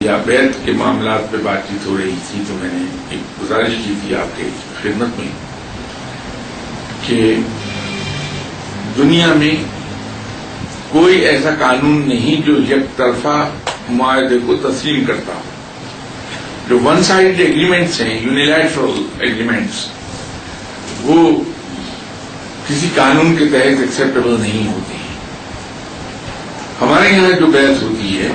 یا بیت کے معاملات پہ بات چیت ہو رہی تھی تو میں نے ایک گزارش کی تھی آپ کے خدمت میں کہ دنیا میں کوئی ایسا قانون نہیں جو یک طرفہ معاہدے کو تسلیم کرتا ہو. جو ون سائڈ ایگریمنٹس ہیں، یونیلیٹرل ایگریمنٹس، وہ کسی قانون کے تحت ایکسیپٹیبل نہیں ہوتے ہیں. ہمارے یہاں جو بیعت ہوتی ہے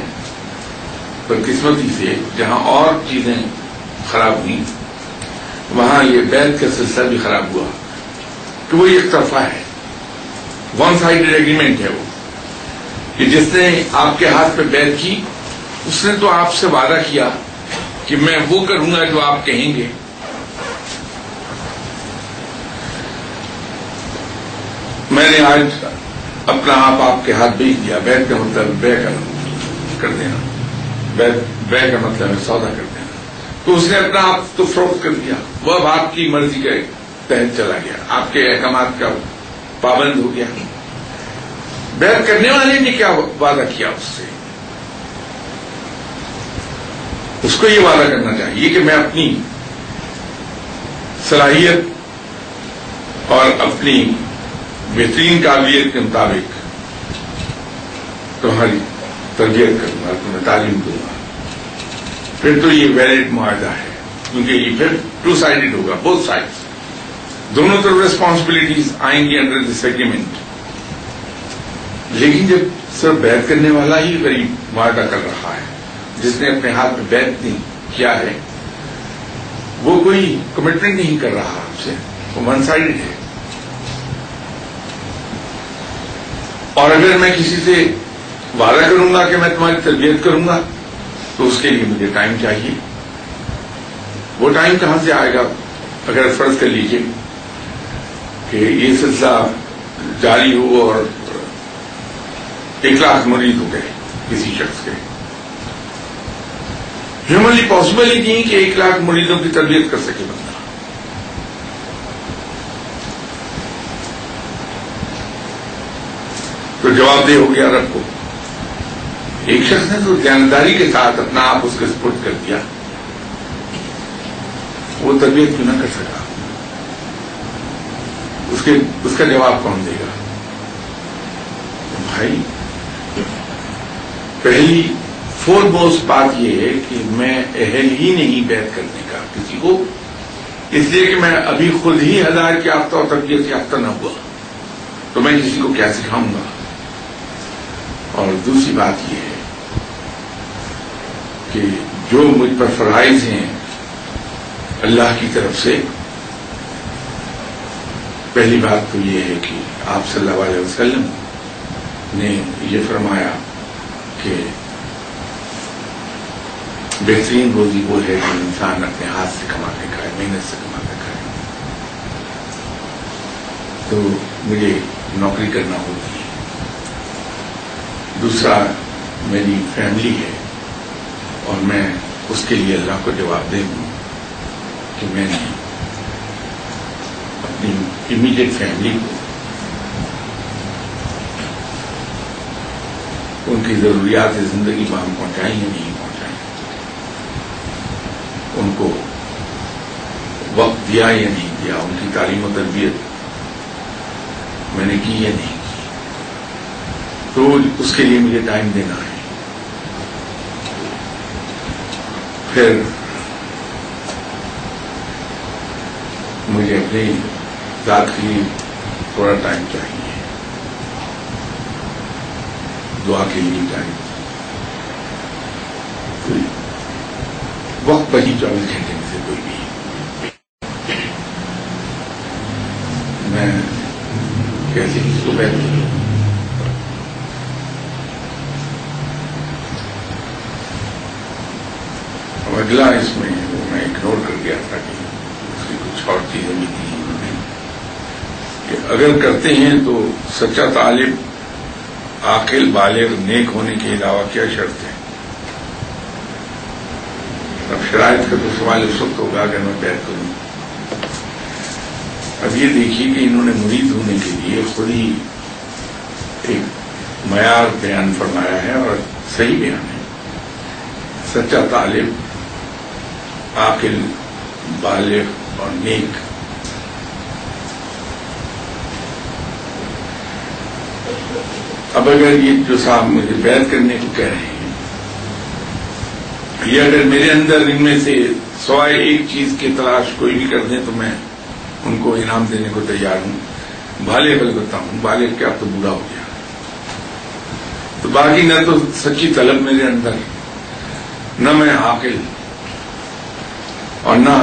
بدقسمتی سے جہاں اور چیزیں خراب ہوئیں وہاں یہ بیعت کا سلسلہ بھی خراب ہوا کہ وہ ایک طرفہ ہے، ون سائڈڈ ایگریمنٹ ہے. وہ کہ جس نے آپ کے ہاتھ پہ بیعت کی اس نے تو آپ سے وعدہ کیا کہ میں وہ کروں گا جو آپ کہیں گے. میں نے آج اپنا آپ کے ہاتھ بھیج دیا. بیعت کا مطلب بے کر دینا، بے کا مطلب ہے سودا کر دینا. تو اس نے اپنا آپ تو فروخت کر دیا، وہ اب آپ کی مرضی کے تحت چلا گیا، آپ کے احکامات کا پابند ہو گیا. بیعت کرنے والے نے کیا وعدہ کیا اس سے؟ اس کو یہ وعدہ کرنا چاہیے کہ میں اپنی صلاحیت اور اپنی بہترین قابلیت کے مطابق تمہاری تربیت کروں گا، تمہیں تعلیم دوں گا. پھر تو یہ ویلڈ معاہدہ ہے، کیونکہ یہ پھر ٹو سائڈڈ ہوگا، بوتھ سائڈس، دونوں طرف ریسپانسبلٹیز آئیں گی انڈر دس ایگریمنٹ. لیکن جب صرف بیعت کرنے والا ہی غریب معاہدہ کر رہا ہے، جس نے اپنے ہاتھ میں بیعت نہیں کیا ہے، وہ کوئی کمٹمنٹ نہیں کر رہا آپ سے، وہ ون سائڈڈ ہے. اور اگر میں کسی سے وعدہ کروں گا کہ میں تمہاری تربیت کروں گا تو اس کے لیے مجھے ٹائم چاہیے. وہ ٹائم کہاں سے آئے گا؟ اگر فرض کر لیجیے کہ یہ سلسلہ جاری ہو اور 1,00,000 مریض ہو گئے کسی شخص کے. ہیومنلی پاسبل ہی نہیں کہ 1,00,000 مریضوں کی تربیت کر سکے بندہ. تو جواب دہ ہو گیا رب کو. ایک شخص نے تو دیانتداری کے ساتھ اپنا آپ اس کے سپرد کر دیا، وہ تربیت کیوں نہ کر سکا؟ اس کا جواب کون دے گا؟ بھائی، پہلی فور موسٹ بات یہ ہے کہ میں اہل ہی نہیں بیعت کرنے کا کسی کو، اس لیے کہ میں ابھی خود ہی ہدایت یافتہ اور تربیت یافتہ نہ ہوا تو میں کسی کو کیا سکھاؤں گا. اور دوسری بات یہ ہے کہ جو مجھ پر فرائض ہیں اللہ کی طرف سے، پہلی بات تو یہ ہے کہ آپ صلی اللہ علیہ وسلم نے یہ فرمایا کہ بہترین روزی وہ ہے جو انسان اپنے ہاتھ سے کما کے کھائے، محنت سے کما کے کھائے. تو مجھے نوکری کرنا ہوتی ہے. دوسرا میری فیملی ہے اور میں اس کے لیے اللہ کو جواب دے دوں کہ میں نے اپنی امیڈیٹ فیملی کو ان کی ضروریات زندگی وہاں پہنچائیں یا نہیں پہنچائیں، ان کو وقت دیا یا نہیں دیا، ان کی تعلیم و تربیت میں نے کی یا نہیں کی. تو اس کے لیے مجھے ٹائم دینا ہے. پھر مجھے اپنی ذات کے لیے تھوڑا ٹائم چاہیے، دعا کے لیے ٹائم. وقت وہی 24 گھنٹے میں سے کوئی بھی. میں کیسے کسی کو بیعت کروں؟ اگلا اس میں وہ میں اگنور کر گیا تھا کہ اس کی کچھ اور چیزیں بھی تھیں انہوں نے کہ اگر کرتے ہیں تو سچا طالب عاقل بالغ نیک ہونے کے علاوہ کیا شرط ہے؟ اب شرائط کا تو سوال اس وقت ہوگا اگر میں بیعت کروں. اب یہ دیکھیے کہ انہوں نے مرید ہونے کے لیے خود ہی ایک معیار بیان فرمایا ہے اور صحیح بیان ہے. سچا طالب عاقل بالغ اور نیک. اب اگر یہ جو صاحب مجھے بیعت کرنے کو کہہ رہے ہیں، یہ اگر میرے اندر ان میں سے سوائے ایک چیز کی تلاش کوئی بھی کر دیں تو میں ان کو انعام دینے کو تیار ہوں. بالغ البتہ ہوں، بالغ کیا اب تو بوڑھا ہو گیا، تو باقی نہ تو سچی طلب میرے اندر، نہ میں عاقل اور نہ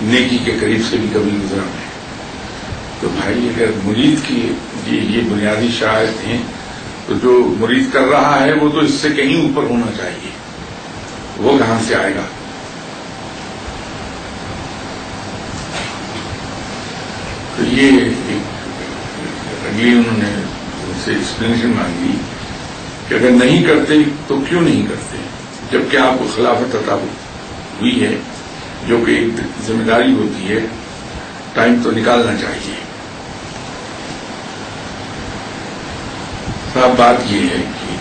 نیکی کے قریب سے بھی کبھی گزرا ہے. تو بھائی اگر مرید کی یہ بنیادی شرائط ہیں تو جو مرید کر رہا ہے وہ تو اس سے کہیں اوپر ہونا چاہیے. وہ کہاں سے آئے گا؟ تو یہ اگلی انہوں نے ان سے ایکسپلینیشن مانگی کہ اگر نہیں کرتے تو کیوں نہیں کرتے، جبکہ آپ کو خلافت عطا ہوئی ہے جو کہ ایک ذمہ داری ہوتی ہے، ٹائم تو نکالنا چاہیے. صاحب بات یہ ہے کہ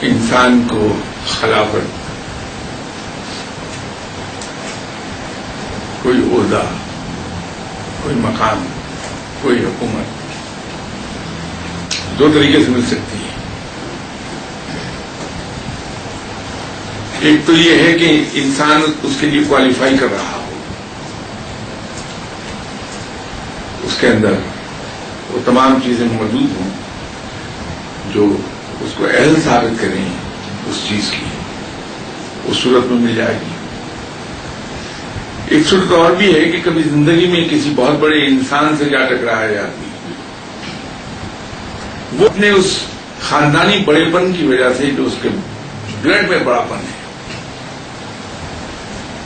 انسان کو خلافت، کوئی عہدہ، کوئی مقام، کوئی حکومت دو طریقے سے مل سکتی ہے. ایک تو یہ ہے کہ انسان اس کے لیے کوالیفائی کر رہا ہو، اس کے اندر وہ تمام چیزیں موجود ہوں جو اس کو اہل ثابت کریں اس چیز کی، اس صورت میں مل جائے گی. ایک صورت اور بھی ہے کہ کبھی زندگی میں کسی بہت بڑے انسان سے جا ٹکرایا آدمی، وہ اپنے اس خاندانی بڑے پن کی وجہ سے جو اس کے بلڈ میں بڑا پن ہے،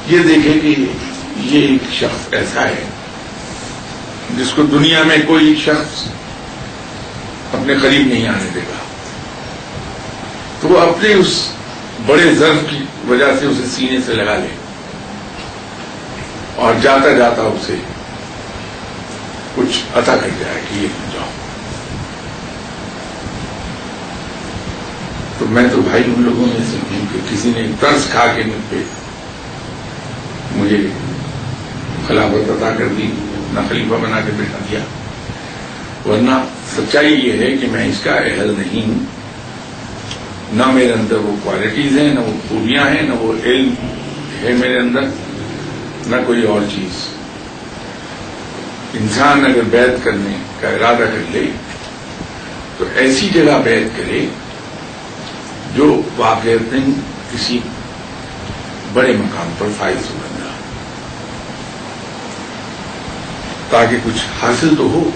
یہ دیکھے کہ یہ ایک شخص ایسا ہے جس کو دنیا میں کوئی شخص اپنے قریب نہیں آنے دے گا، تو وہ اپنے اس بڑے ظرف کی وجہ سے اسے سینے سے لگا لے اور جاتا جاتا اسے کچھ عطا کر جائے کہ یہ جاؤ. تو میں تو بھائی ان لوگوں میں سے ہوں کہ کسی نے ترس کھا کے مجھے خلافت عطا کر دی، نہ خلیفہ بنا کے بٹھا دیا، ورنہ سچائی یہ ہے کہ میں اس کا اہل نہیں ہوں. نہ میرے اندر وہ کوالٹیز ہیں، نہ وہ خوبیاں ہیں، نہ وہ علم ہے میرے اندر، نہ کوئی اور چیز. انسان اگر بیعت کرنے کا ارادہ کر لے تو ایسی جگہ بیعت کرے جو واقعتاً کسی بڑے مقام پر فائز ہو بندہ، تاکہ کچھ حاصل تو ہو.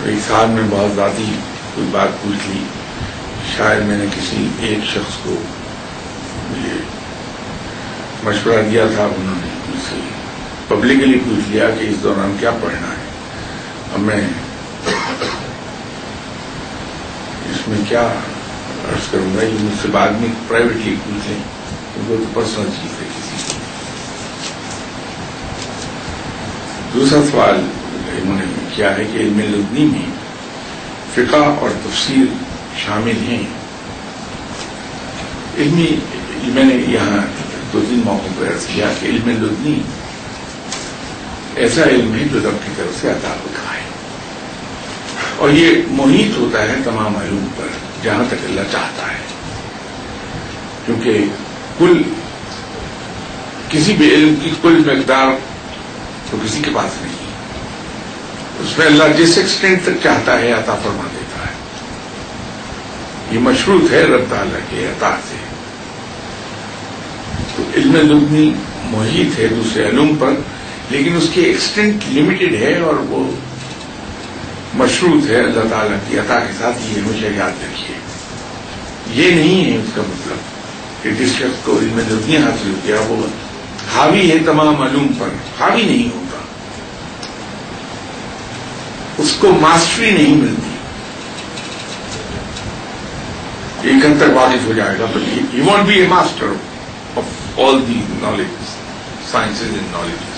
ایک سال میں بہت ذاتی کوئی بات پوچھ لی، شاید میں نے کسی ایک شخص کو مجھے مشورہ دیا تھا، انہوں نے مجھ سے پبلکلی پوچھ لیا کہ اس دوران کیا پڑھنا ہے. اب میں اس میں کیا عرض کروں گا، یہ مجھ سے بعد میں پرائیویٹلی پوچھ لیں کیونکہ وہ تو پرسنل چیز ہے کسی کی. دوسرا سوال انہوں نے کیا ہے کہ علم لدنی میں فقہ اور تفسیر شامل ہیں. علمی میں نے یہاں 2-3 موقعوں پر عرض کیا کہ علم لدنی ایسا علم ہے جو رب کی طرف سے عطا ہوتا ہے، اور یہ محیط ہوتا ہے تمام علوم پر جہاں تک اللہ چاہتا ہے، کیونکہ کسی بھی علم کی کل مقدار تو کسی کے پاس نہیں، اس میں اللہ جس ایکسٹینٹ تک چاہتا ہے عطا فرما دیتا ہے. یہ مشروط ہے رب تعالیٰ کے عطا سے. تو علم لدنی محیط ہے دوسرے علوم پر، لیکن اس کی ایکسٹینٹ لمیٹڈ ہے اور وہ مشروط ہے اللہ تعالیٰ کی عطا کے ساتھ. یہ ہمیشہ یاد رکھیے. یہ نہیں ہے اس کا مطلب کہ جس شخص کو علم لدنی حاصل ہو گیا وہ حاوی ہے تمام علوم پر، حاوی نہیں ہوتا، اس کو ماسٹری نہیں ملتی. ایک حد تک واقف ہو جائے گا but he want be a master of all the knowledge, sciences and knowledges.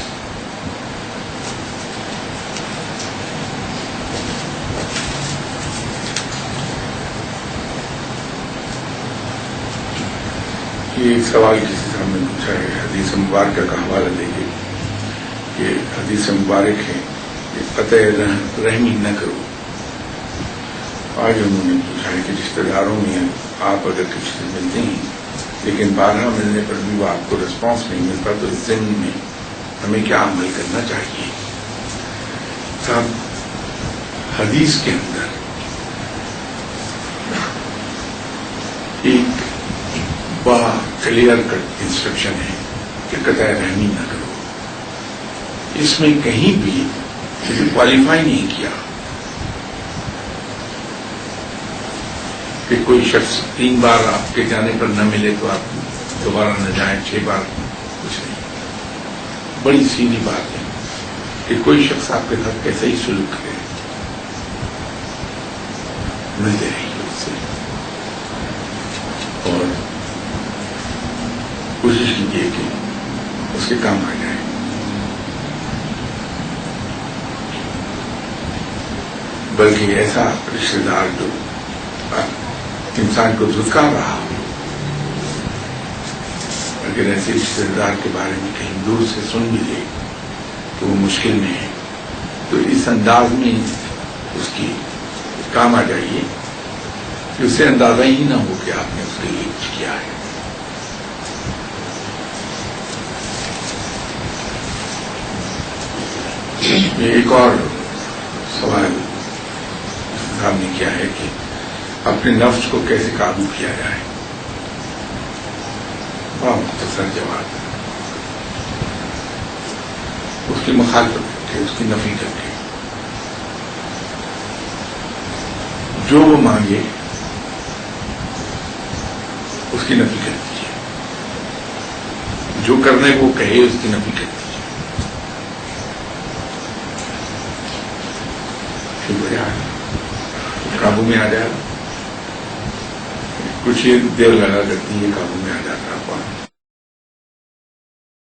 یہ ایک سوال کسی سے ہم نے پوچھا ہے، حدیث مبارکہ کا حوالہ دیں گے کہ حدیث مبارک ہے کہ قطع رحمی نہ کرو. آج انہوں نے پوچھا ہے کہ رشتے داروں میں آپ اگر کسی سے ملتے ہیں لیکن بارہا ملنے پر بھی وہ آپ کو رسپانس نہیں ملتا تو اس ضمن میں ہمیں کیا عمل کرنا چاہیے؟ صاحب، حدیث کے اندر ایک بڑا کلیئر کٹ انسٹرکشن ہے کہ قطع رحمی نہ کرو. اس میں کہیں بھی کسی کوالیفائی نہیں کیا کہ کوئی شخص 3 بار آپ کے جانے پر نہ ملے تو آپ دوبارہ نہ جائیں، 6 بار کچھ نہیں. بڑی سیدھی بات ہے کہ کوئی شخص آپ کے ساتھ کیسے ہی سلوک کرے، ملتے رہیے اس سے اور کوشش کیجیے کہ اس کے کام آ جائے. بلکہ ایسا رشتے دار جو انسان کو دھتکار رہا ہو، اگر ایسے رشتے دار کے بارے میں کہیں دور سے سن بھی لے تو وہ مشکل میں ہے تو اس انداز میں اس کی کام آ جائیے کہ اسے اندازہ ہی نہ ہو کہ آپ نے اس کے لیے کچھ کیا ہے. ایک اور سوال صاحب نے کیا ہے کہ اپنے نفس کو کیسے قابو کیا جائے. بڑا مختصر جواب ہے، اس کی مخالفت کر کے، اس کی نفی کر کے، جو وہ مانگے اس کی نفی کر دیجیے، جو کرنے کو کہے اس کی نفی کر دیجیے. شکریہ، قابو میں آ جائے. کچھ دیر لگا کرتی ہے، قابو میں آ جاتا ہے.